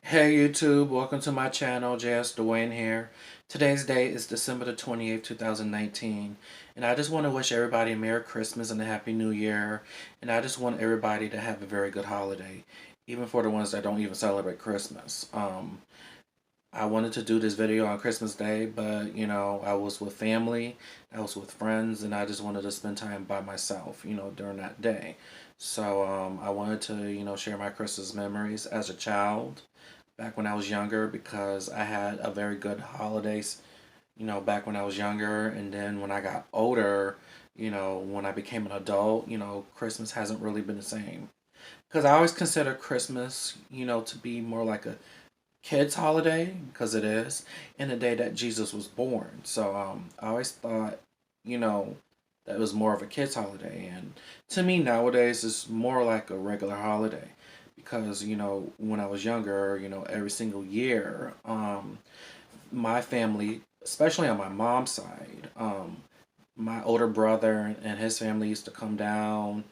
Hey YouTube, welcome to my channel, JS Dwayne here. Today's date is December the 28th, 2019, and I just want to wish everybody a Merry Christmas and a Happy New Year, and I just want everybody to have a very good holiday, even for the ones that don't even celebrate Christmas. I wanted to do this video on Christmas Day, but I was with family, I was with friends, and I just wanted to spend time by myself, during that day. So I wanted to, share my Christmas memories as a child back when I was younger because I had a very good holidays, back when I was younger. And then when I got older, when I became an adult, Christmas hasn't really been the same. Because I always consider Christmas, to be more like a kid's holiday, because it is, in the day that Jesus was born. So I always thought, you know, that it was more of a kid's holiday. And to me nowadays, it's more like a regular holiday because when I was younger, every single year, my family, especially on my mom's side, my older brother and his family used to come down,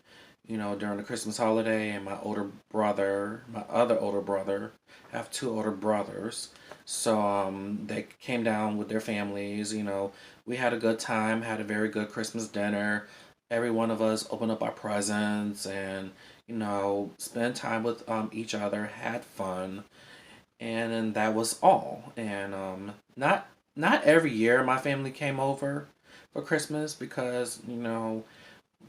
during the Christmas holiday, and my older brother, my other older brother, I have two older brothers, so they came down with their families. We had a good time, had a very good Christmas dinner. Every one of us opened up our presents and spent time with each other, had fun, and then that was all. And not every year my family came over for Christmas because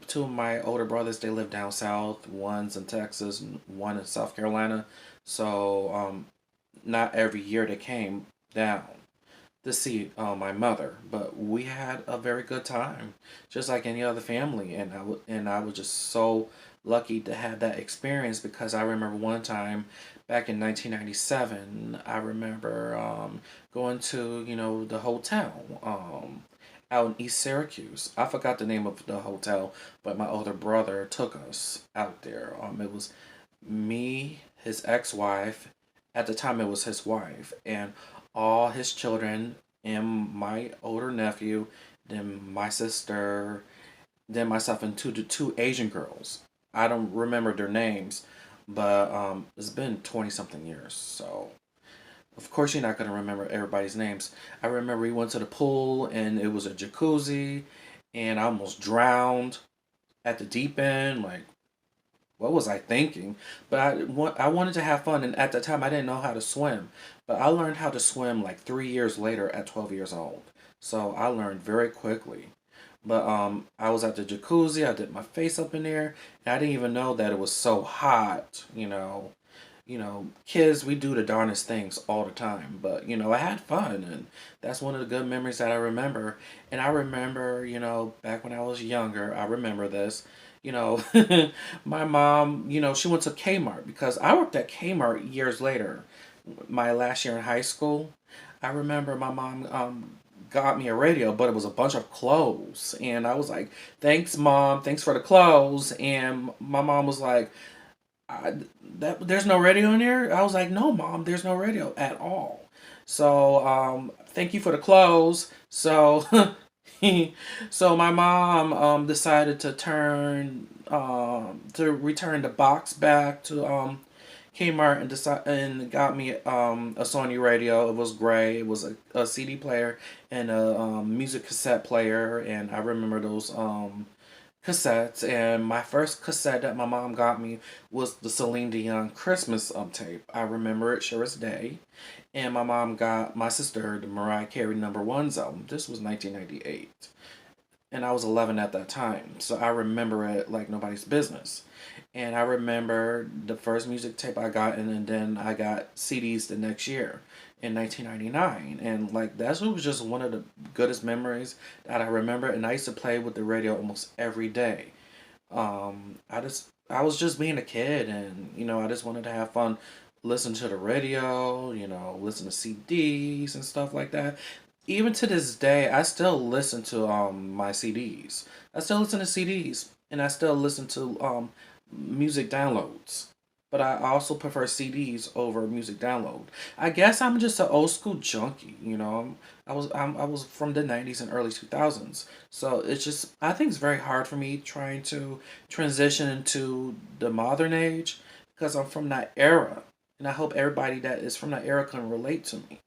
two of my older brothers, they live down south. One's in Texas and one in South Carolina. So not every year they came down to see my mother, but we had a very good time, just like any other family. And I was just so lucky to have that experience because I remember one time back in 1997, I remember going to the hotel out in East Syracuse. I forgot the name of the hotel, but my older brother took us out there. It was me, his ex-wife. At the time, it was his wife, and all his children, and my older nephew, then my sister, then myself, and two Asian girls. I don't remember their names, but it's been 20 something years, so of course you're not gonna remember everybody's names. I remember we went to the pool and it was a jacuzzi, and I almost drowned at the deep end. Like, what was I thinking? But I wanted to have fun, and at the time I didn't know how to swim. But I learned how to swim like 3 years later at 12 years old. So I learned very quickly. But I was at the jacuzzi. I dipped my face up in there, and I didn't even know that it was so hot. Kids, we do the darndest things all the time. But I had fun, and that's one of the good memories that I remember. And I remember, back when I was younger, I remember this. You know, my mom, she went to Kmart because I worked at Kmart years later, my last year in high school. I remember my mom got me a radio, but it was a bunch of clothes. And I was like, thanks, Mom. Thanks for the clothes. And my mom was like, there's no radio in there? I was like, no, Mom, there's no radio at all. So thank you for the clothes. So so my mom decided to return the box back to Kmart and got me a Sony radio. It was gray. It was a CD player and a music cassette player, and I remember those cassettes. And my first cassette that my mom got me was the Celine Dion Christmas tape. I remember it sure as day. And my mom got my sister the Mariah Carey Number Ones album. This was 1998, and I was 11 at that time, so I remember it like nobody's business. And I remember the first music tape I got, and then I got CDs the next year in 1999. And like that's what was just one of the goodest memories that I remember. And I used to play with the radio almost every day. I was just being a kid, and I just wanted to have fun, listen to the radio, listen to CDs and stuff like that. Even to this day, I still listen to my CDs. I still listen to CDs, and I still listen to music downloads. But I also prefer CDs over music download. I guess I'm just an old school junkie. I was from the '90s and early 2000s, so it's just I think it's very hard for me trying to transition into the modern age because I'm from that era. and I hope everybody that is from that era can relate to me.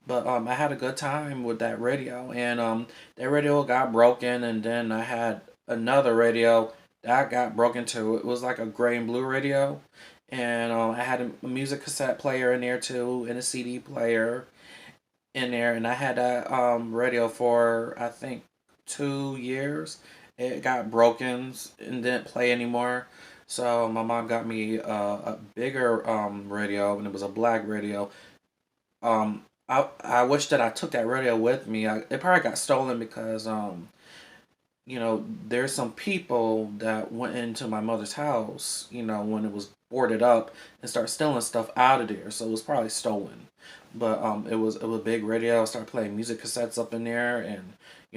But I had a good time with that radio, and that radio got broken, and then I had another radio that got broken too. It was like a gray and blue radio, and I had a music cassette player in there too, and a CD player in there, and I had that radio for I think 2 years. It got broken and didn't play anymore. So my mom got me a bigger radio, and it was a black radio. I wish that I took that radio with me. It probably got stolen because there's some people that went into my mother's house, when it was boarded up and start stealing stuff out of there. So it was probably stolen. But it was a big radio. I started playing music cassettes up in there, and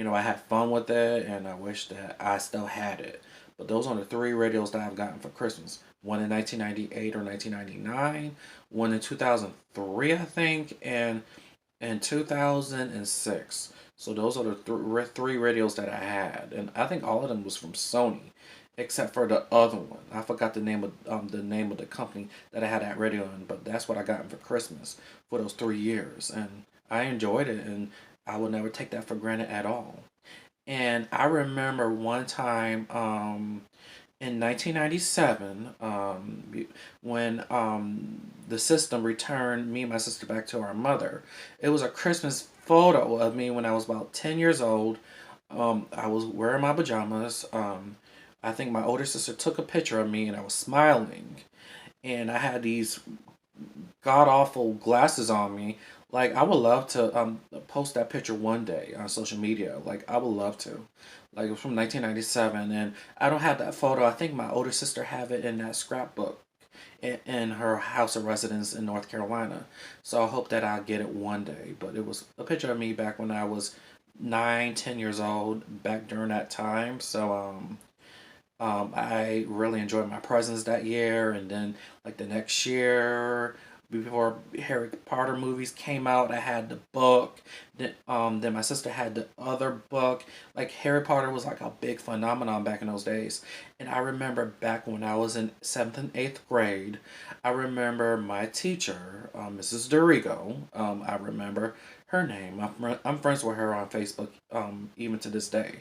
I had fun with it, and I wish that I still had it. But those are the three radios that I've gotten for Christmas. One in 1998 or 1999, one in 2003, I think, and in 2006. So those are the three radios that I had, and I think all of them was from Sony, except for the other one. I forgot the name of the company that I had that radio in, but that's what I got for Christmas for those 3 years, and I enjoyed it, and I would never take that for granted at all. And I remember one time, in 1997, when the system returned me and my sister back to our mother. It was a Christmas photo of me when I was about 10 years old. I was wearing my pajamas. I think my older sister took a picture of me and I was smiling. And I had these god awful glasses on me. Like, I would love to post that picture one day on social media. Like, I would love to. Like, it was from 1997, and I don't have that photo. I think my older sister have it in that scrapbook in her house of residence in North Carolina. So I hope that I'll get it one day. But it was a picture of me back when I was 9, 10 years old, back during that time. So I really enjoyed my presents that year, and then like the next year, before Harry Potter movies came out, I had the book. Then my sister had the other book. Like Harry Potter was like a big phenomenon back in those days, and I remember back when I was in seventh and eighth grade, I remember my teacher, Mrs. Dorigo. I remember her name. I'm friends with her on Facebook, even to this day.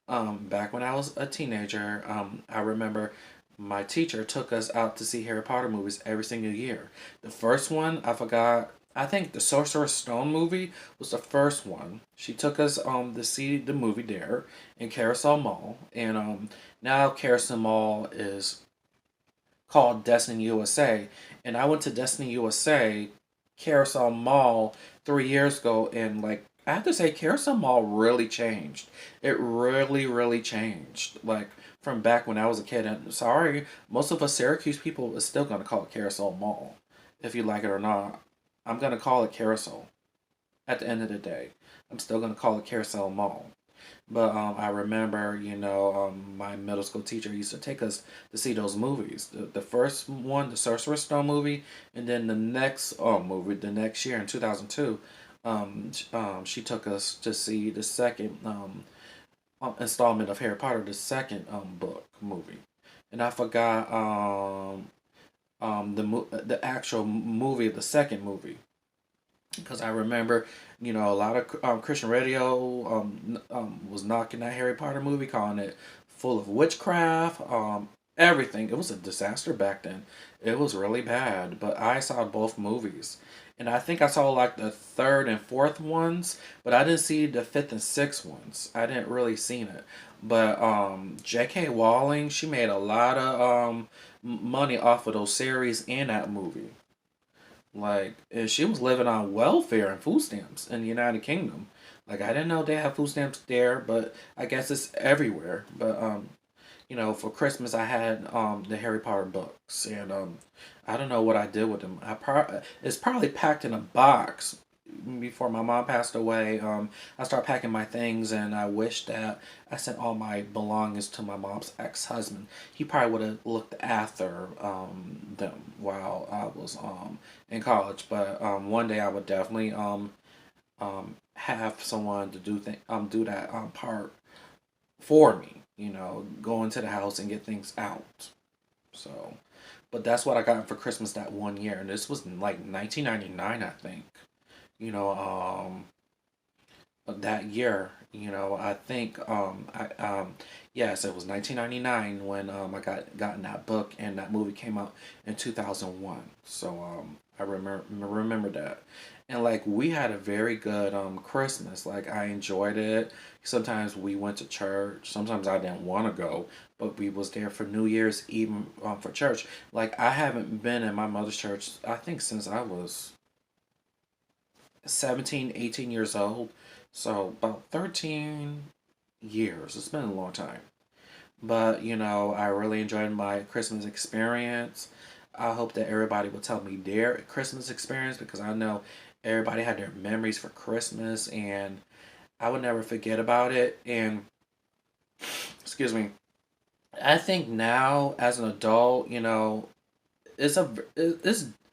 Back when I was a teenager, I remember my teacher took us out to see Harry Potter movies every single year. The first one, I forgot. I think the Sorcerer's Stone movie was the first one. She took us to see the movie there in Carousel Mall, and now Carousel Mall is called Destiny USA, and I went to Destiny USA Carousel Mall 3 years ago, and like I have to say, Carousel Mall really changed. It really, really changed. Like from back when I was a kid. And sorry, most of us Syracuse people is still gonna call it Carousel Mall, if you like it or not. I'm gonna call it Carousel. At the end of the day, I'm still gonna call it Carousel Mall. But I remember, my middle school teacher used to take us to see those movies. The first one, the Sorcerer's Stone movie, and then the next movie, the next year in 2002, she took us to see the second installment of Harry Potter, the second book movie. And I forgot the actual movie of the second movie, because I remember, a lot of Christian radio was knocking that Harry Potter movie, calling it full of witchcraft, everything. It was a disaster back then. It was really bad, but I saw both movies. And I think I saw like the third and fourth ones, but I didn't see the fifth and sixth ones. I didn't really seen it. But J.K. Rowling, she made a lot of money off of those series and that movie. Like, and she was living on welfare and food stamps in the United Kingdom. Like, I didn't know they have food stamps there, but I guess it's everywhere. But for Christmas I had the Harry Potter books, and I don't know what I did with them. It's probably packed in a box. Before my mom passed away, I started packing my things, and I wish that I sent all my belongings to my mom's ex-husband. He probably would have looked after them while I was in college. But one day I would definitely have someone to do that part for me. Go into the house and get things out. So, but that's what I got for Christmas that one year, and this was in like 1999, I think. You know, that year. I think yes, it was 1999 when I gotten that book, and that movie came out in 2001. So I remember that. And like we had a very good Christmas. Like I enjoyed it. Sometimes we went to church. Sometimes I didn't want to go, but we was there for New Year's Eve for church. Like I haven't been in my mother's church I think since I was 17, 18 years old. So about 13 years. It's been a long time. But, I really enjoyed my Christmas experience. I hope that everybody will tell me their Christmas experience because I know everybody had their memories for Christmas and I would never forget about it. And, excuse me, I think now as an adult, it's a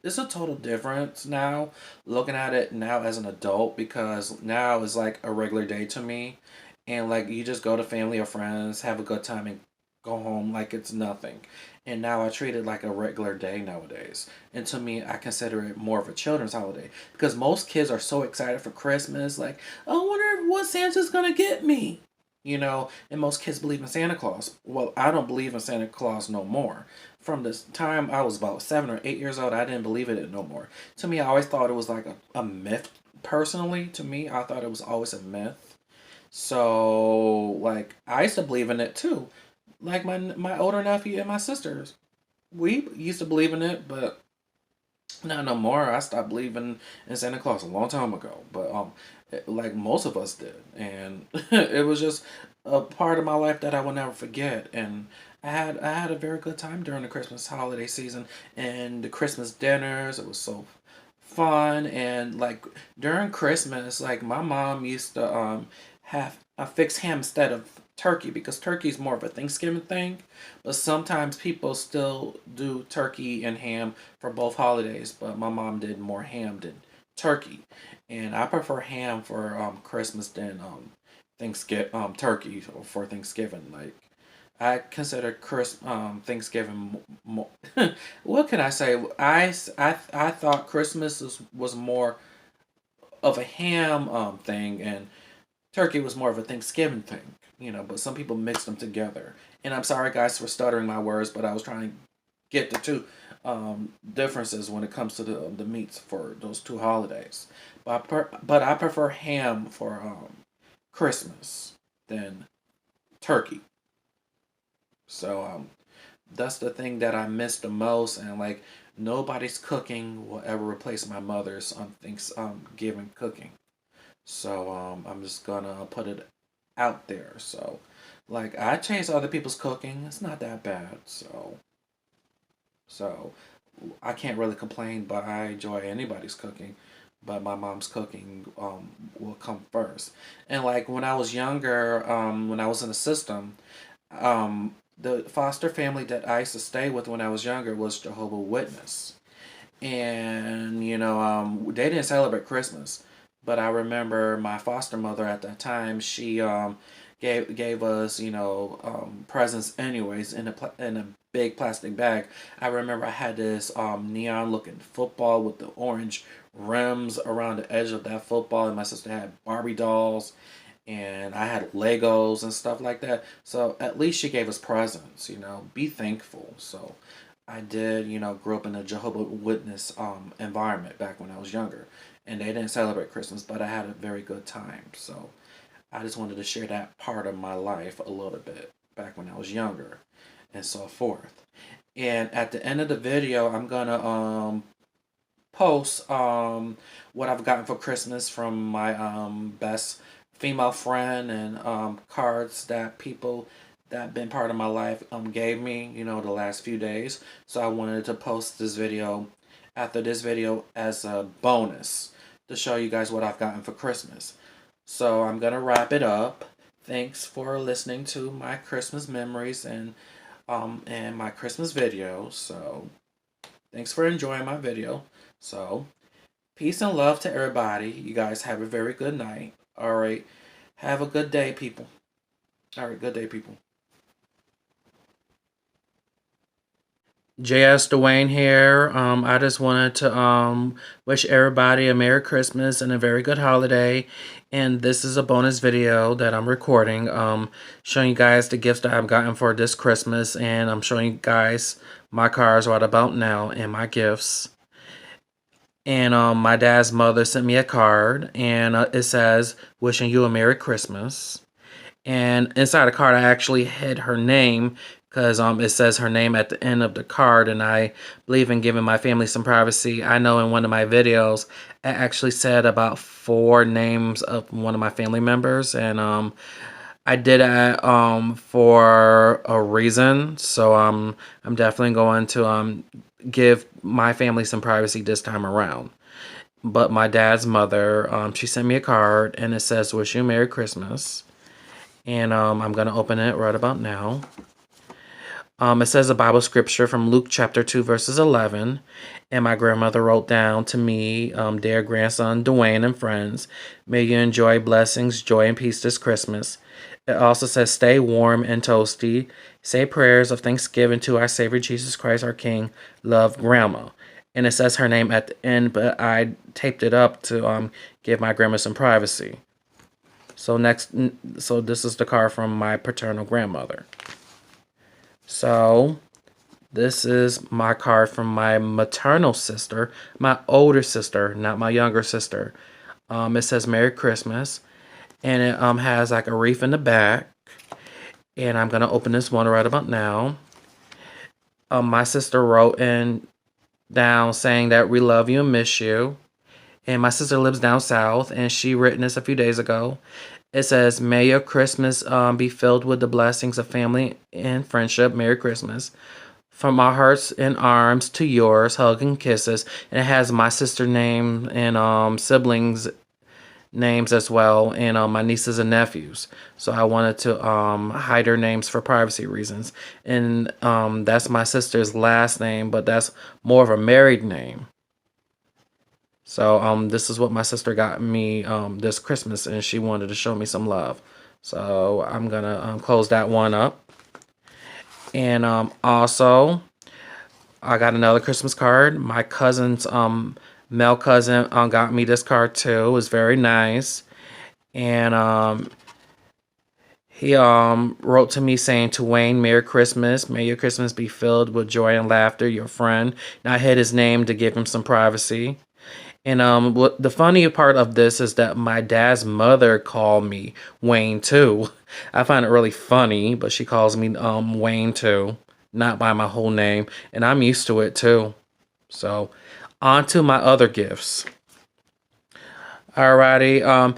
it's a total difference now looking at it now as an adult because now it's like a regular day to me and like you just go to family or friends have a good time and go home like it's nothing, and now I treat it like a regular day nowadays, and to me I consider it more of a children's holiday because most kids are so excited for Christmas, like, I wonder what Santa's gonna get me. And most kids believe in Santa Claus. Well, I don't believe in Santa Claus no more. From this time I was about 7 or 8 years old, I didn't believe in it no more. To me, I always thought it was like a myth. Personally, to me, I thought it was always a myth. So, like, I used to believe in it too. Like my older nephew and my sisters, we used to believe in it, but not no more. I stopped believing in Santa Claus a long time ago. But like most of us did, and it was just a part of my life that I will never forget. And I had a very good time during the Christmas holiday season and the Christmas dinners. It was so fun, and like during Christmas, like my mom used to have a fixed ham instead of turkey because turkey is more of a Thanksgiving thing, but sometimes people still do turkey and ham for both holidays. But my mom did more ham than turkey, and I prefer ham for Christmas than Thanksgiving turkey for Thanksgiving. Like I consider Thanksgiving more. What can I say? I thought Christmas was more of a ham thing, and turkey was more of a Thanksgiving thing. But some people mix them together. And I'm sorry, guys, for stuttering my words, but I was trying to get the two differences when it comes to the meats for those two holidays. But I prefer ham for Christmas than turkey. So that's the thing that I miss the most, and like nobody's cooking will ever replace my mother's Thanksgiving cooking. So I'm just gonna put it out there. So like I taste other people's cooking, it's not that bad. So I can't really complain, but I enjoy anybody's cooking. But my mom's cooking will come first. And like when I was younger, when I was in the system, the foster family that I used to stay with when I was younger was Jehovah Witness, and they didn't celebrate Christmas, but I remember my foster mother at that time. She gave us presents anyways in a big plastic bag. I remember I had this neon looking football with the orange rims around the edge of that football, and my sister had Barbie dolls and I had Legos and stuff like that. So at least she gave us presents, be thankful. So I did, grow up in a Jehovah Witness environment back when I was younger. And they didn't celebrate Christmas, but I had a very good time. So I just wanted to share that part of my life a little bit back when I was younger and so forth. And at the end of the video, I'm gonna post what I've gotten for Christmas from my best female friend, and cards that people that been part of my life gave me, the last few days. So I wanted to post this video after this video as a bonus to show you guys what I've gotten for Christmas. So I'm gonna wrap it up. Thanks for listening to my Christmas memories and my Christmas video. So thanks for enjoying my video. So peace and love to everybody. You guys have a very good night. All right. Have a good day, people. All right. Good day, people. JS Dwayne here. I just wanted to wish everybody a Merry Christmas and a very good holiday. And this is a bonus video that I'm recording, showing you guys the gifts that I've gotten for this Christmas, and I'm showing you guys my cards right about now and my gifts. And my dad's mother sent me a card, and it says, "Wishing you a Merry Christmas." And inside the card, I actually hid her name because it says her name at the end of the card, and I believe in giving my family some privacy. I know in one of my videos, I actually said about 4 names of one of my family members, and I did it for a reason. So I'm definitely going to give my family some privacy this time around. But my dad's mother, she sent me a card, and it says, "Wish you Merry Christmas." And I'm going to open it right about now. It says a Bible scripture from Luke chapter 2, verses 11. And my grandmother wrote down to me, "Dear grandson Dwayne and friends, may you enjoy blessings, joy, and peace this Christmas." It also says, "Stay warm and toasty. Say prayers of thanksgiving to our Savior Jesus Christ, our King. Love, Grandma." And it says her name at the end, but I taped it up to give my grandma some privacy. So this is the card from my paternal grandmother. So this is my card from my maternal sister, my older sister, not my younger sister. It says Merry Christmas, and it has like a wreath in the back. And I'm gonna open this one right about now. My sister wrote down saying that we love you and miss you. And my sister lives down south, and she written this a few days ago. It says, "May your Christmas be filled with the blessings of family and friendship. Merry Christmas. From our hearts and arms to yours, hug and kisses." And it has my sister name and siblings names as well, and my nieces and nephews. So I wanted to hide their names for privacy reasons. And that's my sister's last name, but that's more of a married name. So this is what my sister got me this Christmas, and she wanted to show me some love. So I'm gonna close that one up. And also I got another Christmas card. My cousin's male cousin got me this card too. It was very nice. And he wrote to me saying, "To Wayne, Merry Christmas. May your Christmas be filled with joy and laughter, your friend." And I hid his name to give him some privacy. And what the funny part of this is that my dad's mother called me Wayne too. I find it really funny, but she calls me Wayne too, not by my whole name, and I'm used to it too. So, on to my other gifts. Alrighty,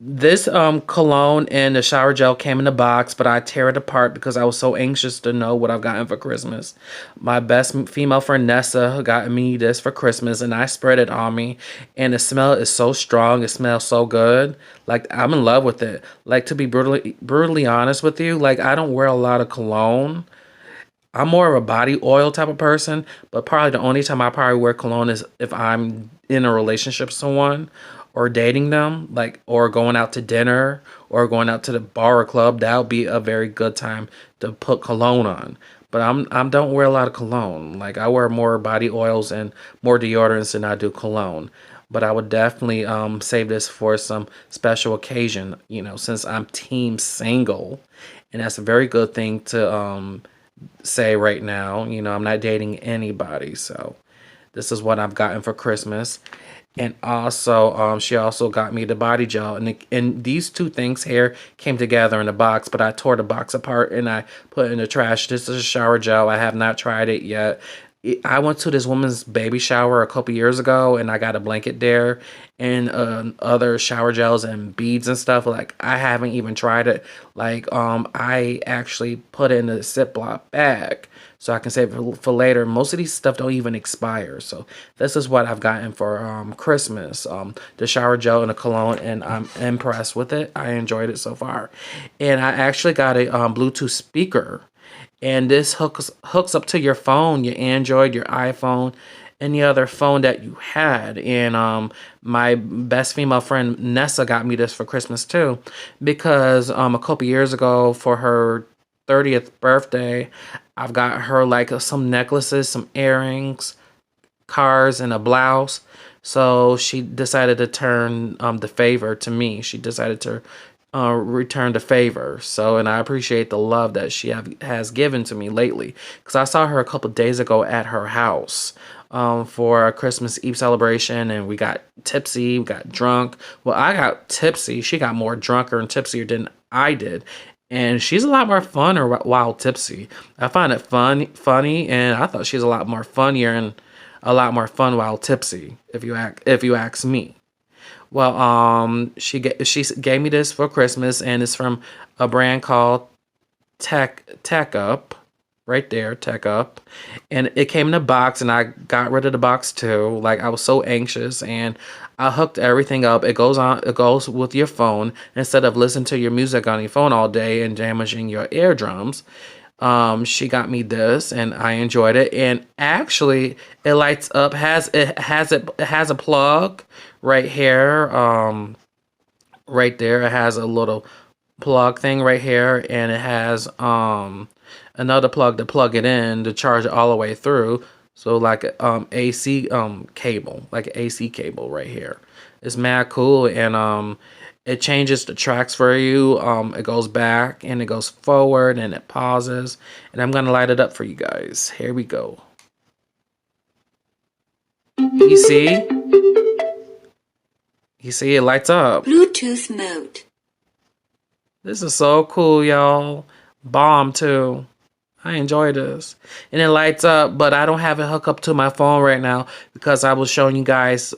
this cologne and the shower gel came in the box, but I tear it apart because I was so anxious to know what I've gotten for Christmas. My best female friend Nessa got me this for Christmas, and I spread it on me, and the smell is so strong. It smells so good. Like, I'm in love with it. Like, to be brutally honest with you, like, I don't wear a lot of cologne. I'm more of a body oil type of person, but probably the only time I probably wear cologne is if I'm in a relationship with someone or dating them, like, or going out to dinner or going out to the bar or club. That would be a very good time to put cologne on. But I don't wear a lot of cologne. Like, I wear more body oils and more deodorants than I do cologne. But I would definitely save this for some special occasion, since I'm team single. And that's a very good thing to say right now. I'm not dating anybody, so this is what I've gotten for Christmas. And also she also got me the body gel, and these two things here came together in a box, but I tore the box apart and I put it in the trash. This is a shower gel. I have not tried it yet. I went to this woman's baby shower a couple years ago, and I got a blanket there and other shower gels and beads and stuff. Like, I haven't even tried it. Like, I actually put it in a Ziploc bag so I can save it for later. Most of these stuff don't even expire. So this is what I've gotten for Christmas. The shower gel and the cologne, and I'm impressed with it. I enjoyed it so far. And I actually got a Bluetooth speaker. And this hooks up to your phone, your Android, your iPhone, any other phone that you had. And my best female friend Nessa got me this for Christmas too, because a couple years ago for her 30th birthday, I've got her like some necklaces, some earrings, cars, and a blouse. So she decided to turn the favor to me. She decided to return the favor. So, and I appreciate the love that she has given to me lately. Because I saw her a couple days ago at her house for a Christmas Eve celebration, and we got tipsy, we got drunk. Well, I got tipsy. She got more drunker and tipsier than I did. And she's a lot more funner while tipsy. I find it funny, and I thought she's a lot more funnier and a lot more fun while tipsy. If you ask me. Well, she gave me this for Christmas, and it's from a brand called Tech Up, right there, Tech Up, and it came in a box, and I got rid of the box too. Like I was so anxious, and I hooked everything up. It goes with your phone instead of listening to your music on your phone all day and damaging your eardrums. She got me this, and I enjoyed it. And actually, it lights up. It has a plug right here. Right there, it has a little plug thing right here, and it has another plug to plug it in to charge it all the way through. So like AC cable, like an AC cable right here. It's mad cool, and it changes the tracks for you. It goes back and it goes forward and it pauses. And I'm gonna light it up for you guys. Here we go. You see? You see it lights up. Bluetooth mode. This is so cool, y'all. Bomb too. I enjoy this. And it lights up, but I don't have it hooked up to my phone right now because I was showing you guys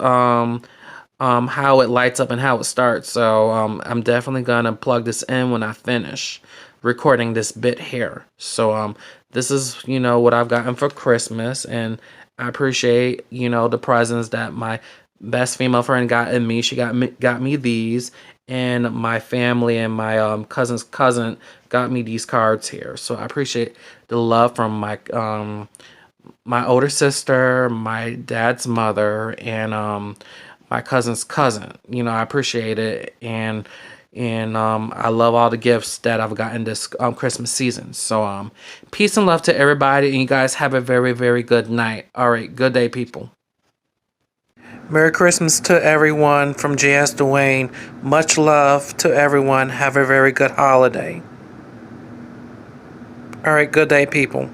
how it lights up and how it starts. So I'm definitely gonna plug this in when I finish recording this bit here. So this is, you know, what I've gotten for Christmas, and I appreciate, you know, the presents that my best female friend got in me. She got me these, and my family and my cousin's cousin got me these cards here. So I appreciate the love from my older sister, my dad's mother, and my cousin's cousin. You know, I appreciate it, and I love all the gifts that I've gotten this Christmas season. So peace and love to everybody, and you guys have a very, very good night. All right, good day, people. Merry Christmas to everyone from JS Dwayne. Much love to everyone. Have a very good holiday. All right, good day, people.